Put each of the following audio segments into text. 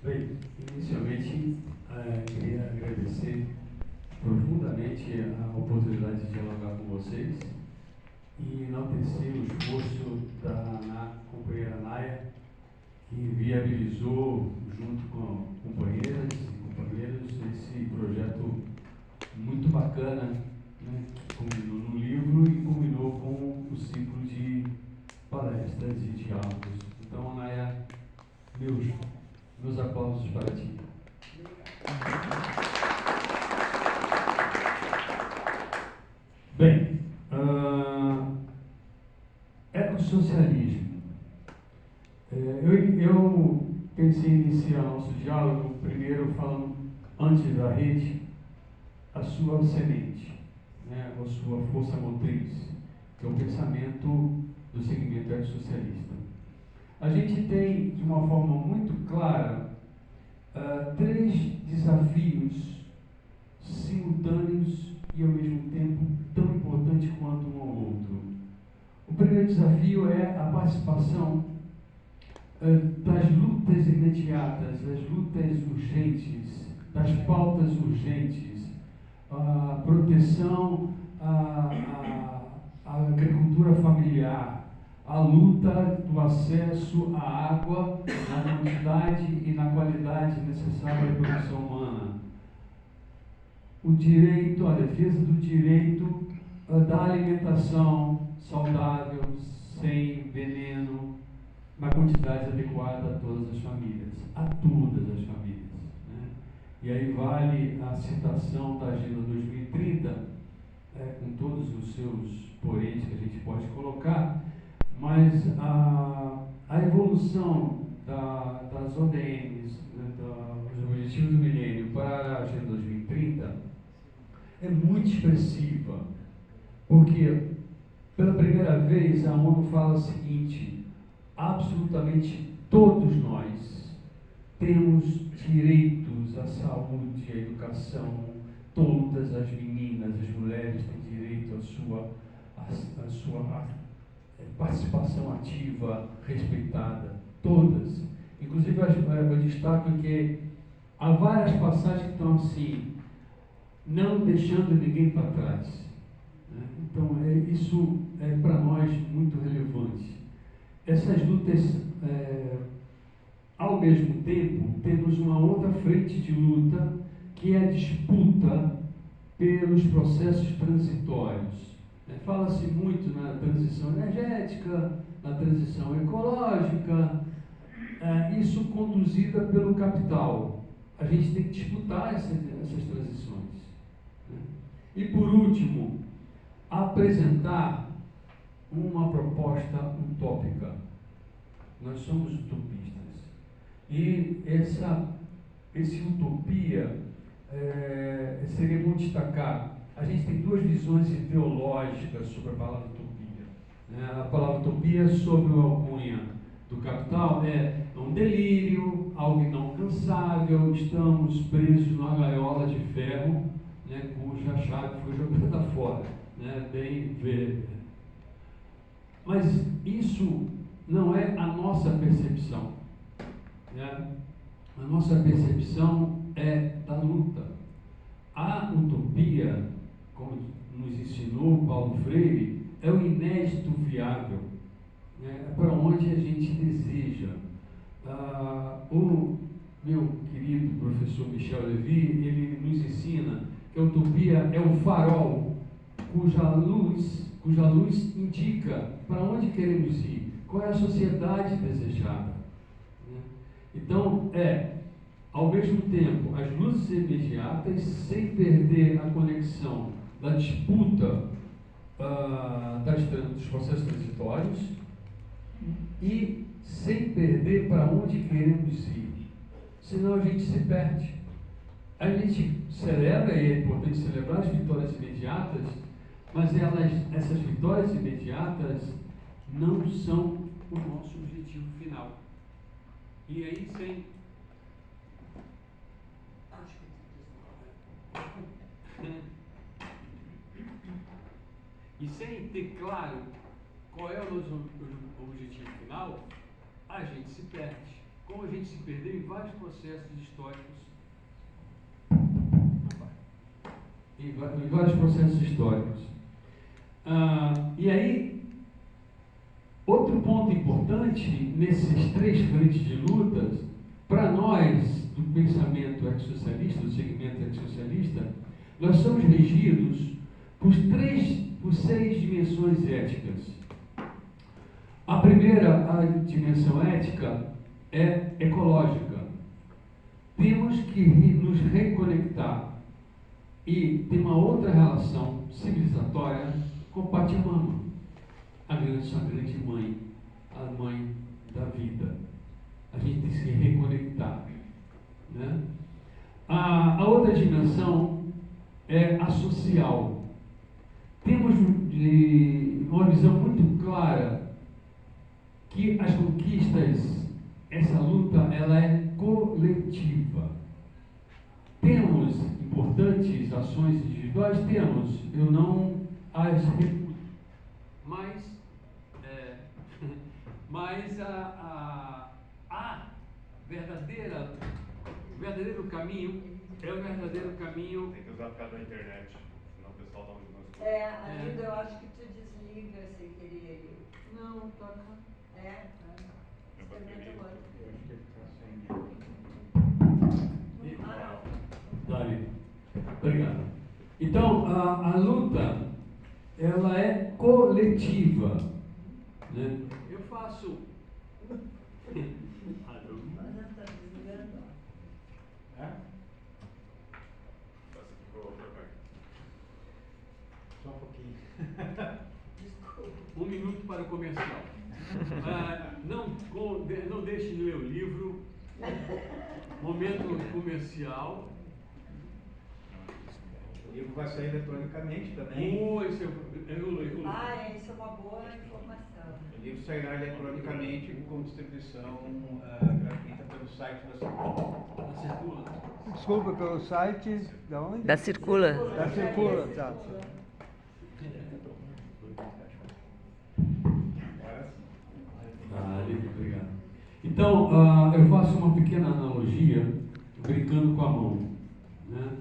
Bem, inicialmente, queria agradecer profundamente a oportunidade de dialogar com vocês e enaltecer o esforço da companheira Naya, que viabilizou, junto com companheiras e companheiros, esse projeto muito bacana, né, que culminou no livro e culminou com o ciclo de palestras e diálogos. Então, Naya, meus aplausos para ti. Bem, ecossocialismo. Eu pensei em iniciar nosso diálogo primeiro falando, antes da rede, a sua semente, né, a sua força motriz, que é o pensamento do segmento ecossocialista. A gente tem, de uma forma muito clara, três desafios simultâneos e, ao mesmo tempo, tão importantes quanto um ao outro. O primeiro desafio é a participação das lutas imediatas, das lutas urgentes, das pautas urgentes, a proteção à agricultura familiar, a luta do acesso à água na quantidade e na qualidade necessária à produção humana, o direito, a defesa do direito da alimentação saudável, sem veneno, na quantidade adequada a todas as famílias, né? E aí vale a citação da Agenda 2030, com todos os seus poréns que a gente pode colocar, mas a evolução das ODMs, né, dos Objetivos do Milênio, para a Agenda 2030 é muito expressiva, porque pela primeira vez a ONU fala o seguinte: absolutamente todos nós temos direitos à saúde, à educação, todas as meninas, as mulheres têm direito à sua participação ativa, respeitada, todas. Inclusive, eu destaco que há várias passagens que estão assim, não deixando ninguém para trás, né? Então, isso é para nós muito relevante. Essas lutas, ao mesmo tempo, temos uma outra frente de luta, que é a disputa pelos processos transitórios. Fala-se muito na transição energética, na transição ecológica, isso conduzida pelo capital. A gente tem que disputar essas transições, né? E, por último, apresentar uma proposta utópica. Nós somos utopistas. E esse utopia, seria bom destacar, a gente tem duas visões ideológicas sobre a palavra utopia, né? A palavra utopia, sob o alcunha do capital, é um delírio, algo inalcançável, estamos presos numa gaiola de ferro, né, cuja chave foi jogada fora, né, bem verde. Mas isso não é a nossa percepção, né? A nossa percepção é da luta. A utopia, como nos ensinou Paulo Freire, é o inédito viável, né? É para onde a gente deseja. O meu querido professor Michel Levy, ele nos ensina que a utopia é o farol cuja luz indica para onde queremos ir, qual é a sociedade desejada, né? Então, ao mesmo tempo, as luzes imediatas, sem perder a conexão da disputa dos processos transitórios e sem perder para onde queremos ir. Senão a gente se perde. A gente celebra, e é importante celebrar as vitórias imediatas, mas essas vitórias imediatas não são o nosso objetivo final. E aí, sem ter claro qual é o nosso objetivo final, a gente se perde. Como a gente se perdeu em vários processos históricos. Em vários processos históricos. E aí, outro ponto importante nesses 3 frentes de lutas, para nós, do pensamento ex-socialista, do segmento ex-socialista, nós somos regidos por 6 dimensões éticas. A primeira, a dimensão ética, é ecológica. Temos que nos reconectar e ter uma outra relação civilizatória com Pachamama, a grande mãe, a mãe da vida. A gente tem que se reconectar, né? A outra dimensão é a social. Temos uma visão muito clara que as conquistas, essa luta, ela é coletiva. Temos importantes ações individuais? Temos. Eu não as reputo. Mas o verdadeiro caminho é o verdadeiro caminho. Tem que usar por causa da internet, senão o pessoal dá umas coisas. Amigo, eu acho que tu desliga sem querer. Não, tá. Experimenta o outro. Eu acho que ele está sem. Dali. Obrigado. Então, a luta, ela é coletiva, né? Eu faço. Mas não está desligando. Só um pouquinho. Desculpa. 1 minuto para o comercial. Não deixe no meu livro. Momento comercial. O livro vai sair eletronicamente também. Isso Isso é uma boa informação. O livro sairá eletronicamente com distribuição gratuita pelo site da Circula. Desculpa, pelo site da onde? Da Circula. Da Circula, tá. Obrigado. Então, eu faço uma pequena analogia, brincando com a mão, né?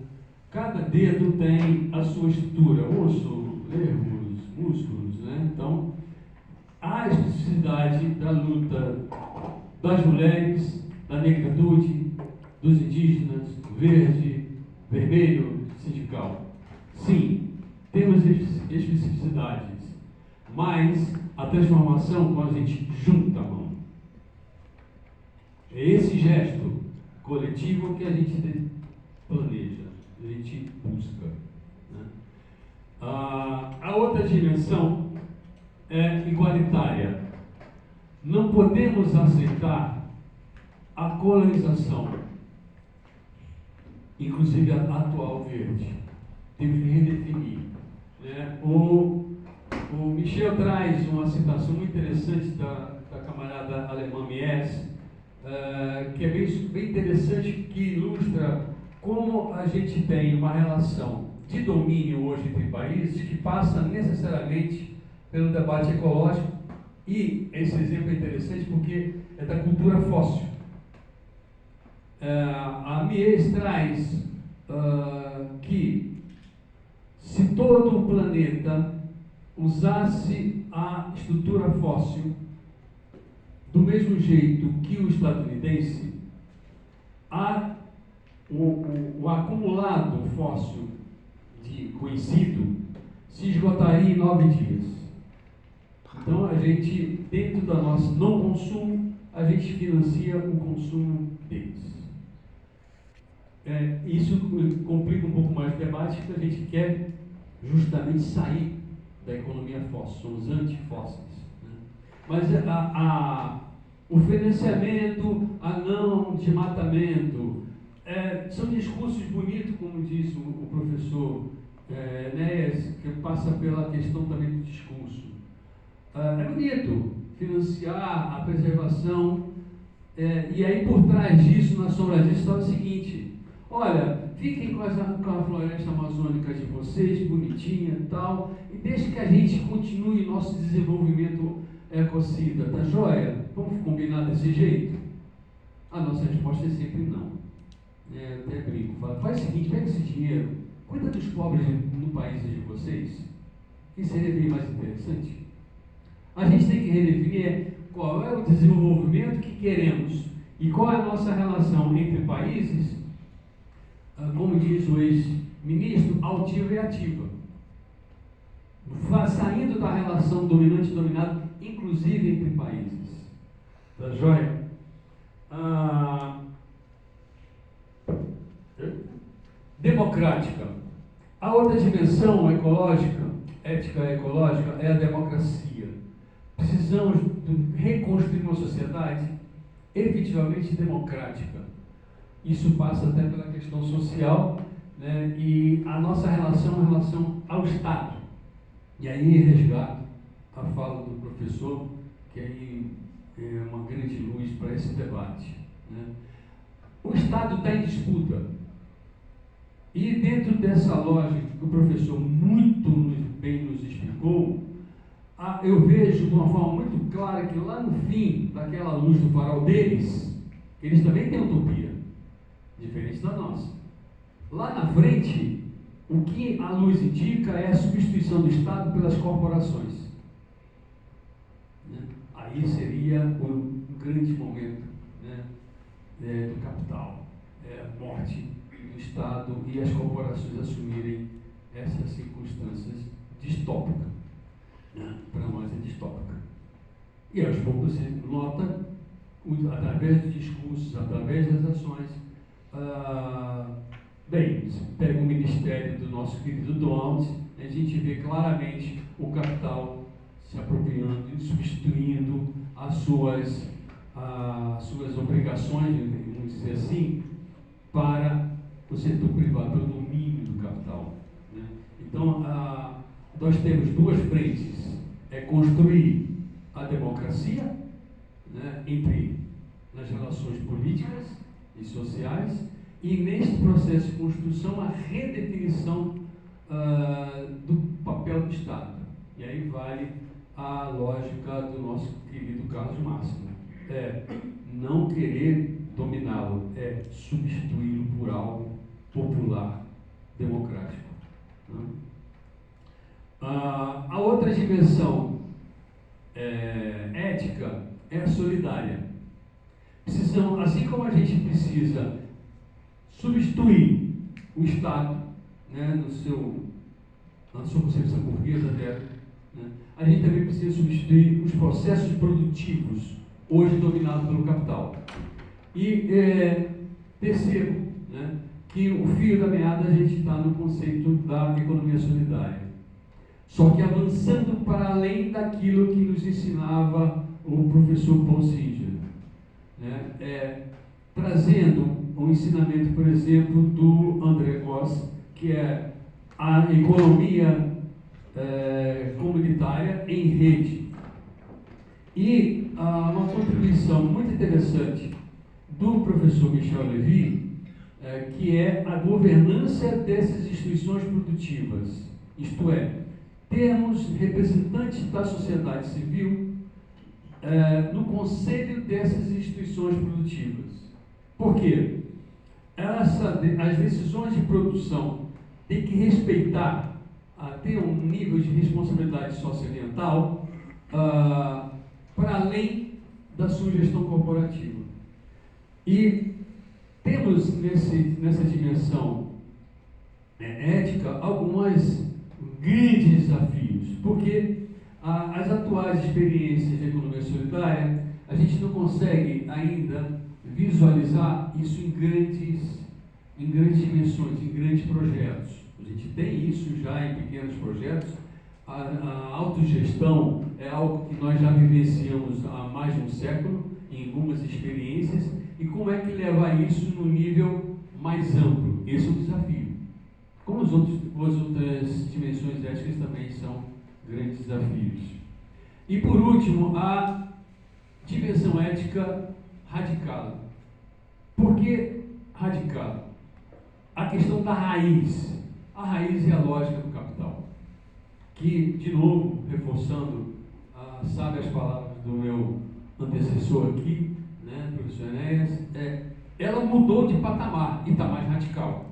Cada dedo tem a sua estrutura, osso, nervos, músculos, né? Então, há a especificidade da luta das mulheres, da negritude, dos indígenas, verde, vermelho, sindical. Sim, temos especificidades, mas a transformação quando a gente junta a mão. É esse gesto coletivo que a gente planeja, a gente busca, né? A outra dimensão é igualitária. Não podemos aceitar a colonização, inclusive a atual verde. Temos que redefinir, né? O Michel traz uma citação muito interessante da camarada alemã Mies, que é bem interessante, que ilustra como a gente tem uma relação de domínio hoje entre países que passa necessariamente pelo debate ecológico, e esse exemplo é interessante porque é da cultura fóssil. A Mies traz que se todo o planeta usasse a estrutura fóssil do mesmo jeito que o estadunidense, o acumulado fóssil conhecido se esgotaria em 9 dias. Então, a gente, dentro do nosso não consumo, a gente financia o consumo deles. Isso complica um pouco mais o debate, porque a gente quer justamente sair da economia fóssil, somos antifósseis, né? Mas o financiamento, a não desmatamento, são discursos bonitos, como diz o professor Enéas, que passa pela questão também do discurso. É bonito financiar a preservação, e aí por trás disso, na sombra disso, está o seguinte: olha, fiquem com a floresta amazônica de vocês, bonitinha e tal, e deixe que a gente continue nosso desenvolvimento ecocida, tá joia? Vamos combinar desse jeito? A nossa resposta é sempre não. Eu até brinco, falo, faz o seguinte, pega esse dinheiro, cuida dos pobres no país de vocês, que seria bem mais interessante. A gente tem que redefinir qual é o desenvolvimento que queremos e qual é a nossa relação entre países, como diz o ex-ministro, altiva e ativa. Saindo da relação dominante-dominado, inclusive entre países. Tá joia? Democrática. A outra dimensão ecológica, ética ecológica, é a democracia. Precisamos reconstruir uma sociedade efetivamente democrática. Isso passa até pela questão social, né? E a nossa relação em relação ao Estado. E aí resgato a fala do professor, que aí é uma grande luz para esse debate, né? O Estado está em disputa. E dentro dessa lógica que o professor muito bem nos explicou, eu vejo de uma forma muito clara que lá no fim daquela luz do farol deles, eles também têm utopia, diferente da nossa. Lá na frente, o que a luz indica é a substituição do Estado pelas corporações. Né? Aí seria um grande momento, né, do capital, a morte do Estado e as corporações assumirem essas circunstâncias distópicas. Né? Para nós é distópica. E aos poucos você nota, através dos discursos, através das ações, bem, se pega o ministério do nosso querido Donald, a gente vê claramente o capital se apropriando e substituindo as suas obrigações, vamos dizer assim, para o setor privado, pelo domínio do capital. Né? Então, nós temos duas frentes: é construir a democracia, né, nas relações políticas e sociais, e neste processo de construção a redefinição do papel do Estado. E aí vale a lógica do nosso querido Carlos Máximo: é não querer dominá-lo, é substituí-lo por algo popular, democrático. Né? A outra dimensão ética é a solidária. Precisamos, assim como a gente precisa substituir o Estado, né, na sua concepção burguesa dela, né, a gente também precisa substituir os processos produtivos, hoje dominados pelo capital. E terceiro, né, que o fio da meada a gente está no conceito da economia solidária. Só que avançando para além daquilo que nos ensinava o professor Paul Singer, né, trazendo um ensinamento, por exemplo, do André Goss, que é a economia comunitária em rede. E uma contribuição muito interessante do professor Michel Levy, que é a governança dessas instituições produtivas, isto é, termos representantes da sociedade civil no conselho dessas instituições produtivas. Por quê? As decisões de produção têm que respeitar, ter um nível de responsabilidade socioambiental para além da sua gestão corporativa. E temos nessa dimensão ética alguns grandes desafios, porque as atuais experiências de economia solidária, a gente não consegue ainda visualizar isso em grandes dimensões, em grandes projetos. A gente tem isso já em pequenos projetos. A autogestão é algo que nós já vivenciamos há mais de um século, em algumas experiências, e como é que levar isso no nível mais amplo? Esse é um desafio. Como as outras dimensões éticas também são grandes desafios. E por último, a dimensão ética radical. Por que radical? A questão da raiz. A raiz é a lógica do capital, que, de novo, reforçando as sábias palavras do meu antecessor aqui, né, professor Enéas, mudou de patamar e está mais radical.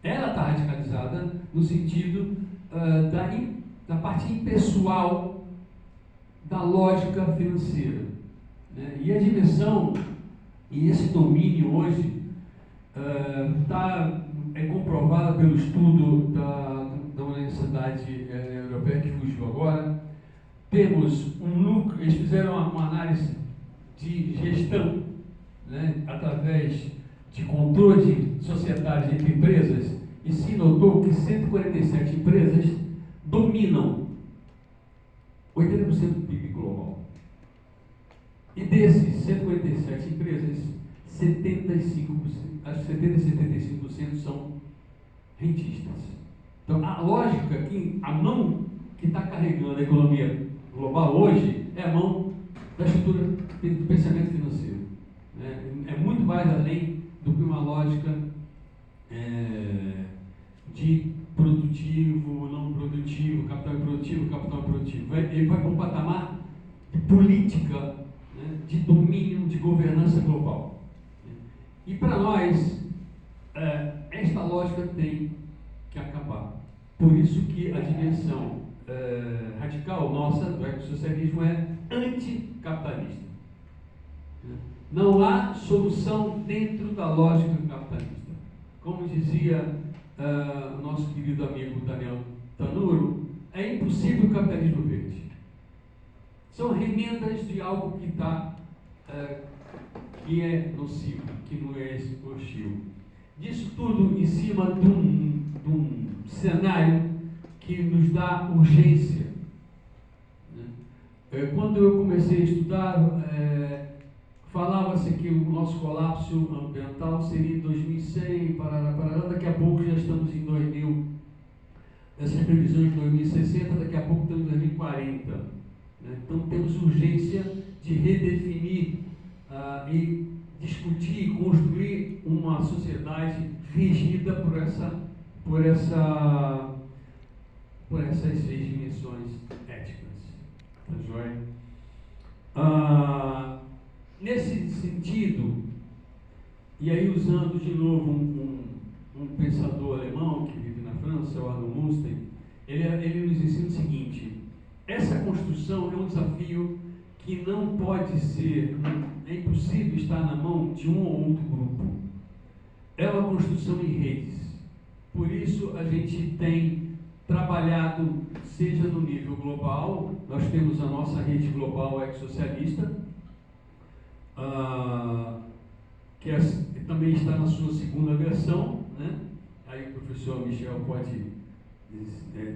Ela está radicalizada no sentido da parte impessoal da lógica financeira, né? E a dimensão e esse domínio hoje é comprovada pelo estudo da Universidade Europeia que fugiu agora. Temos um núcleo, eles fizeram uma análise de gestão, né, através de controle societário entre empresas, e se notou que 147 empresas dominam 80% do PIB global. E desses 147 empresas, 75%, acho que 70% e 75% são rentistas. Então, a lógica que a mão que está carregando a economia global hoje é a mão da estrutura do pensamento financeiro, né? É muito mais além do que uma lógica de produtivo, não produtivo, capital improdutivo, capital produtivo. Ele vai para um patamar de política, né, de domínio, de governança global. E para nós, esta lógica tem que acabar. Por isso que a dimensão radical nossa do ecossocialismo é anticapitalista. Não há solução dentro da lógica capitalista. Como dizia o nosso querido amigo Daniel Tanuro, é impossível o capitalismo verde. São remendas de algo que é nocivo, que não é hostil. Disso tudo em cima de um cenário que nos dá urgência. Quando eu comecei a estudar, falava-se que o nosso colapso ambiental seria em 2100, parará, daqui a pouco já estamos em 2000. Essas previsões de 2060, daqui a pouco estamos em 2040. Né? Então temos urgência de redefinir e discutir e construir uma sociedade regida por essas 6 dimensões éticas. Tá joia? Nesse sentido, e aí usando de novo um pensador alemão que vive na França, o Arno Musten, ele nos ensina o seguinte: essa construção é um desafio que não pode ser, é impossível estar na mão de um ou outro grupo. É uma construção em redes. Por isso a gente tem trabalhado, seja no nível global, nós temos a nossa rede global ecossocialista, que também está na sua segunda versão, né? Aí o professor Michel pode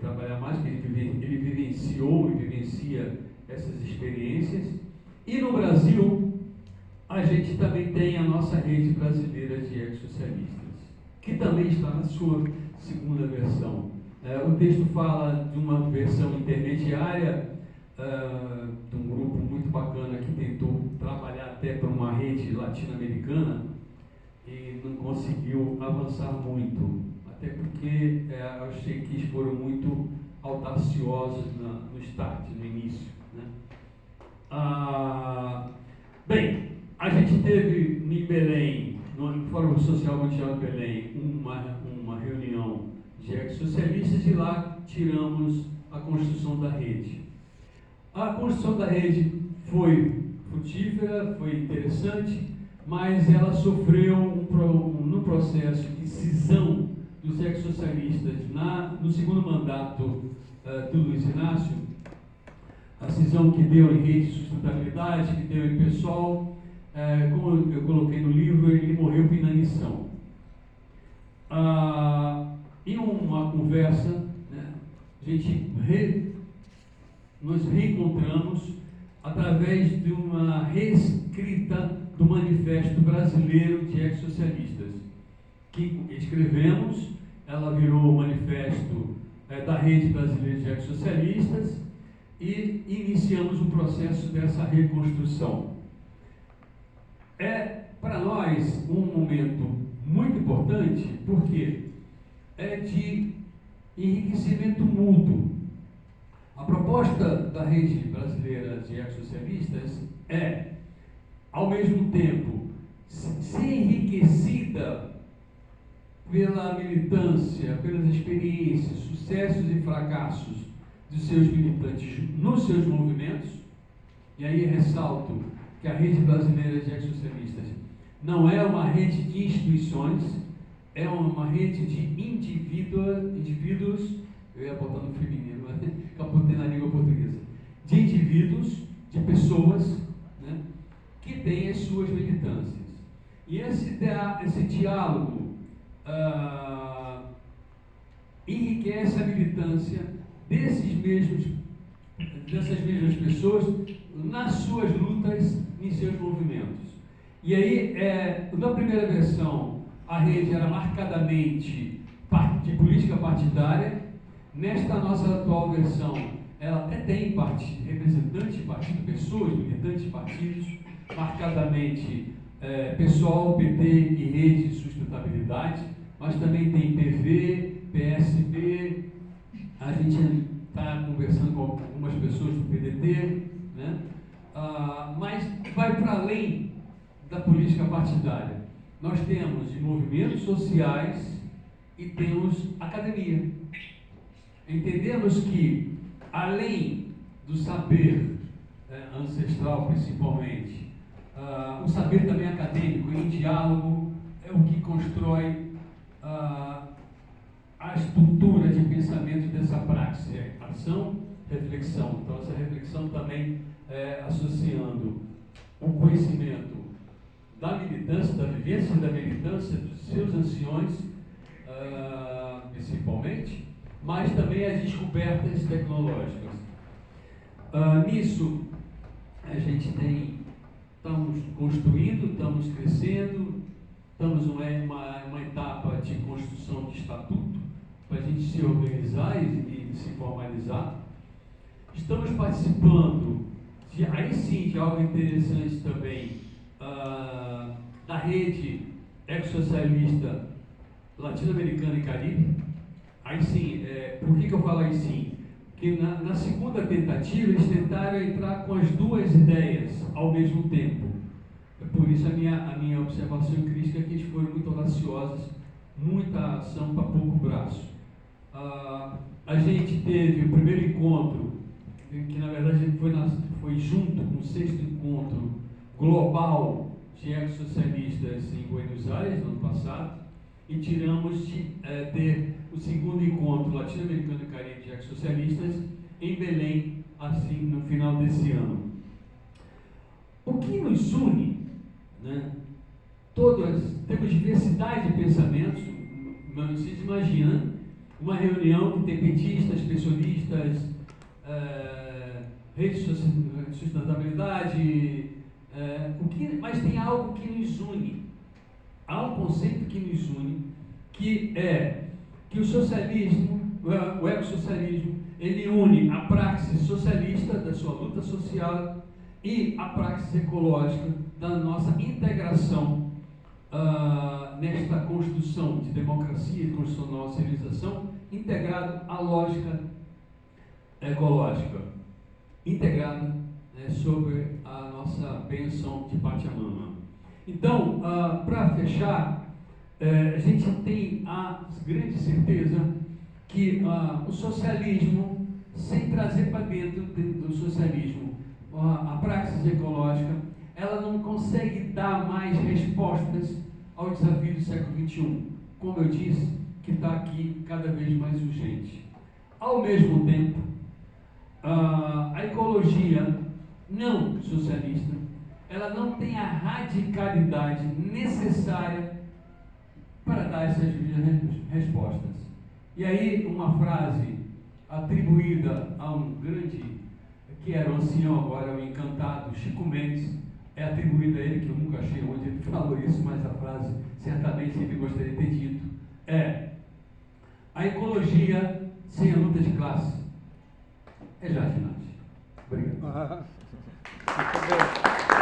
trabalhar mais, porque ele vivenciou e vivencia essas experiências. E no Brasil, a gente também tem a nossa rede brasileira de ecossocialistas, que também está na sua segunda versão. O texto fala de uma versão intermediária, de um grupo muito bacana que tentou trabalhar até para uma rede latino-americana e não conseguiu avançar muito, até porque eu achei que eles foram muito audaciosos no start, no início, né? Bem, a gente teve em Belém, no Fórum Social Mundial de Belém, uma reunião de ecossocialistas, e lá tiramos a construção da rede. A construção da rede foi frutífera, foi interessante, mas ela sofreu no processo de cisão dos ecossocialistas no segundo mandato do Luiz Inácio, a cisão que deu em rede de sustentabilidade, que deu em PSOL, como eu coloquei no livro, ele morreu por inanição. Em uma conversa, né, nós reencontramos através de uma reescrita do Manifesto Brasileiro de Ecossocialistas, que escrevemos. Ela virou o Manifesto da Rede Brasileira de Ecossocialistas, e iniciamos o processo dessa reconstrução. É, para nós, um momento muito importante, porque é de enriquecimento mútuo. A proposta da Rede Brasileira de Ecossocialistas é, ao mesmo tempo, ser enriquecida movida pela militância, pelas experiências, sucessos e fracassos dos seus militantes nos seus movimentos, e aí ressalto que a Rede Brasileira de Ex-Socialistas não é uma rede de instituições, é uma rede de indivíduos, eu ia botar no feminino, mas capotei na língua portuguesa, de indivíduos, de pessoas, né, que têm as suas militâncias. E esse diálogo enriquece a militância dessas mesmas pessoas nas suas lutas, em seus movimentos. E aí, na primeira versão, a rede era marcadamente de política partidária. Nesta nossa atual versão, ela até tem representantes de partido, pessoas, militantes de partidos, marcadamente PSOL, PT e Rede de Sustentabilidade, mas também tem PV, PSB, a gente está conversando com algumas pessoas do PDT, né? Mas vai para além da política partidária. Nós temos movimentos sociais e temos academia. Entendemos que, além do saber ancestral, principalmente, o saber também acadêmico, em diálogo, é o que constrói a estrutura de pensamento dessa praxe, ação, reflexão. Então, essa reflexão também associando o conhecimento da militância, da vivência da militância, dos seus anciões, principalmente, mas também as descobertas tecnológicas. Nisso, a gente estamos construindo, estamos crescendo, estamos numa etapa de construção de estatuto, para a gente se organizar e se formalizar. Estamos participando, aí sim, de algo interessante também, da rede ex-socialista latino-americana e caribe. Aí sim, por que eu falo aí sim? Porque na segunda tentativa eles tentaram entrar com as duas ideias ao mesmo tempo. Por isso a minha observação crítica é que eles foram muito audaciosos, muita ação para pouco braço. A gente teve o primeiro encontro, que na verdade foi junto com o 6º encontro global de ex-socialistas em Buenos Aires, no ano passado, e tiramos de ter o 2º encontro latino-americano e caribe de ex-socialistas em Belém, assim, no final desse ano. O que nos une, né? Temos diversidade de pensamentos, mas vocês imaginam uma reunião que tem petistas, pensionistas, rede de sustentabilidade, mas tem algo que nos une. Há um conceito que nos une, que é que o socialismo, o ecossocialismo, ele une a praxis socialista da sua luta social e a praxis ecológica da nossa integração nesta construção de democracia e construção da nossa civilização, integrado à lógica ecológica, integrada sobre a nossa bênção de Pachamama. Então, para fechar, a gente tem a grande certeza que o socialismo, sem trazer para dentro do socialismo a praxis ecológica, ela não consegue dar mais respostas ao desafio do século XXI, como eu disse, que está aqui cada vez mais urgente. Ao mesmo tempo, a ecologia não socialista, ela não tem a radicalidade necessária para dar essas respostas. E aí, uma frase atribuída a um grande, que era o ancião, agora o encantado, Chico Mendes, é atribuída a ele, que eu nunca achei onde ele falou isso, mas a frase certamente ele gostaria de ter dito, a ecologia sem a luta de classe é jardinagem. Obrigado. Muito bem.